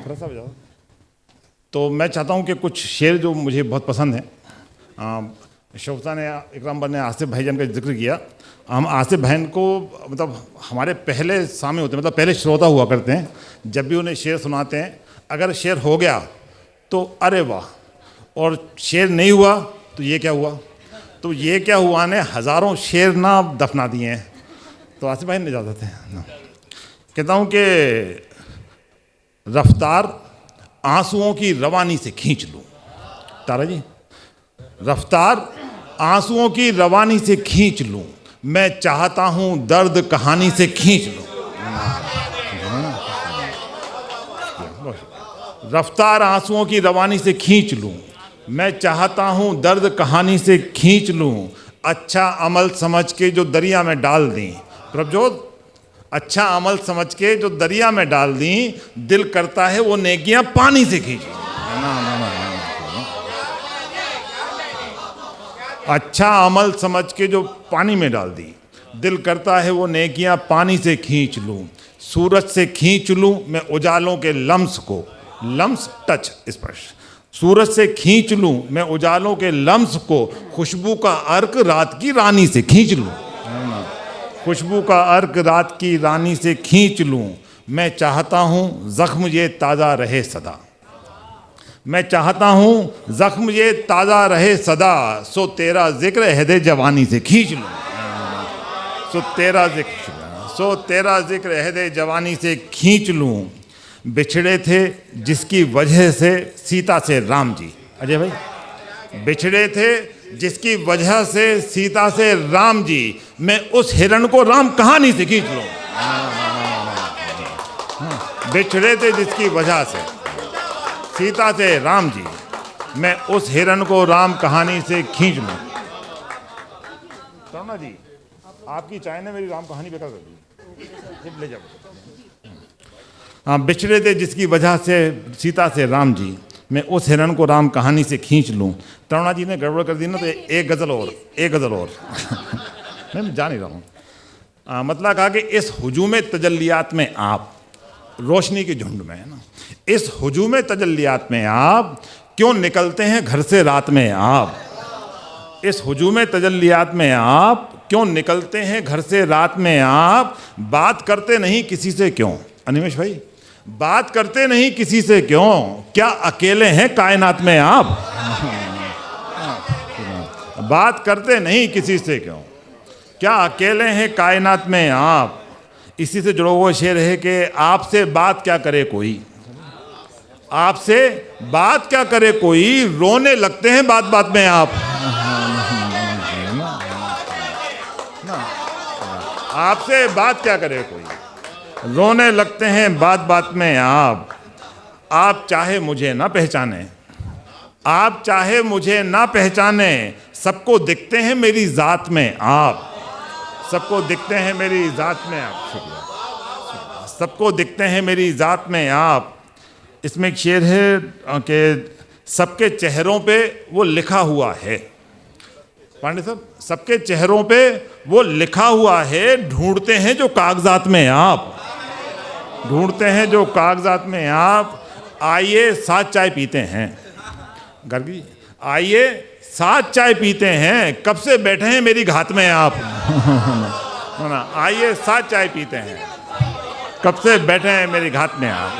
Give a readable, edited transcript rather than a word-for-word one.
थोड़ा सा बजाओ। तो मैं चाहता हूँ कि कुछ शेर जो मुझे बहुत पसंद हैं, शोभता ने, इकराम ने आसिफ भाईजान का जिक्र किया। हम आसिफ भाईन को मतलब हमारे पहले सामने होते हैं, मतलब पहले श्रोता हुआ करते हैं। जब भी उन्हें शेर सुनाते हैं, अगर शेर हो गया तो अरे वाह, और शेर नहीं हुआ तो ये क्या हुआ, तो ये क्या हुआ ने हज़ारों शेर ना दफना दिए हैं। तो आसिफ भाई नहीं जाते थे ना। कहता हूँ कि रफ्तार आंसुओं की रवानी से खींच लूँ। तारा जी, रफ्तार आंसुओं की रवानी से खींच लूँ, मैं चाहता हूँ दर्द कहानी से खींच लूँ। रफ्तार आंसुओं की रवानी से खींच लूँ, मैं चाहता हूँ दर्द कहानी से खींच लूँ। अच्छा अमल समझ के जो दरिया में डाल दी, प्रभजोत, अच्छा अमल समझ के जो दरिया में डाल दी, दिल करता है वो नेकियां पानी से खींच लूं। अच्छा अमल समझ के जो पानी में डाल दी, दिल करता है वो नेकियां पानी से खींच लूं। सूरज से खींच लूं मैं उजालों के लम्स को, लम्स टच स्पर्श, सूरज से खींच लूं मैं उजालों के लम्स को, खुशबू का अर्क रात की रानी से खींच लूं। खुशबू का अर्क रात की रानी से खींच लूं, मैं चाहता हूं जख्म ये ताज़ा रहे सदा, मैं चाहता हूं जख्म ये ताज़ा रहे सदा, सो तेरा जिक्र अहदे जवानी से खींच लूं। सो तेरा जिक्र अहदे जवानी से खींच लूं। बिछड़े थे जिसकी वजह से सीता से राम जी, अजय भाई, बिछड़े थे जिसकी वजह से सीता से राम जी, मैं उस हिरण को राम कहानी से खींच लूं। बिछड़े थे जिसकी वजह से सीता से राम जी, मैं उस हिरण को राम कहानी से खींच लूं। शर्मा जी, आपकी चाय ने मेरी राम कहानी बेकार कर दी, ले जाओ। हाँ, बिछड़े थे जिसकी वजह से सीता से राम जी, मैं उस हिरण को राम कहानी से खींच लूं। तरुणा जी ने गड़बड़ कर दी ना, तो एक गज़ल और मैं जा नहीं रहा हूँ। मतलब कहा कि इस हुजूम तजल्लियात में आप, रोशनी के झुंड में है ना, इस हुजूम तजल्लियात में आप क्यों निकलते हैं घर से रात में आप, इस हुजूम तजल्लियात में आप क्यों निकलते हैं घर से रात में आप, बात करते नहीं किसी से क्यों, अनिमेश भाई, बात करते नहीं किसी से क्यों, क्या अकेले हैं कायनात में आप, बात करते नहीं किसी से क्यों, क्या अकेले हैं कायनात में आप। इसी से जुड़ा हुआ शेर है कि आपसे बात क्या करे कोई, आपसे बात क्या करे कोई, रोने लगते हैं बात बात में आप, आपसे बात क्या करे कोई, रोने लगते हैं बात बात में आप चाहे मुझे ना पहचाने, आप चाहे मुझे ना पहचाने, सबको दिखते हैं मेरी ज़ात में आप, सबको दिखते हैं मेरी ज़ात में आप, शुक्रिया, सबको दिखते हैं मेरी ज़ात में आप। इसमें एक शेर है कि सबके चेहरों पे वो लिखा हुआ है, पांडे साहब, सबके चेहरों पे वो लिखा हुआ है, ढूंढते हैं जो कागजात में आप, ढूंढते हैं जो कागजात में आप। आइए साथ चाय पीते हैं, गर्गी, आइए साथ चाय पीते हैं, कब से बैठे हैं मेरी घात में आप, ना, आइए साथ चाय पीते हैं, कब से बैठे हैं मेरी घात में आप।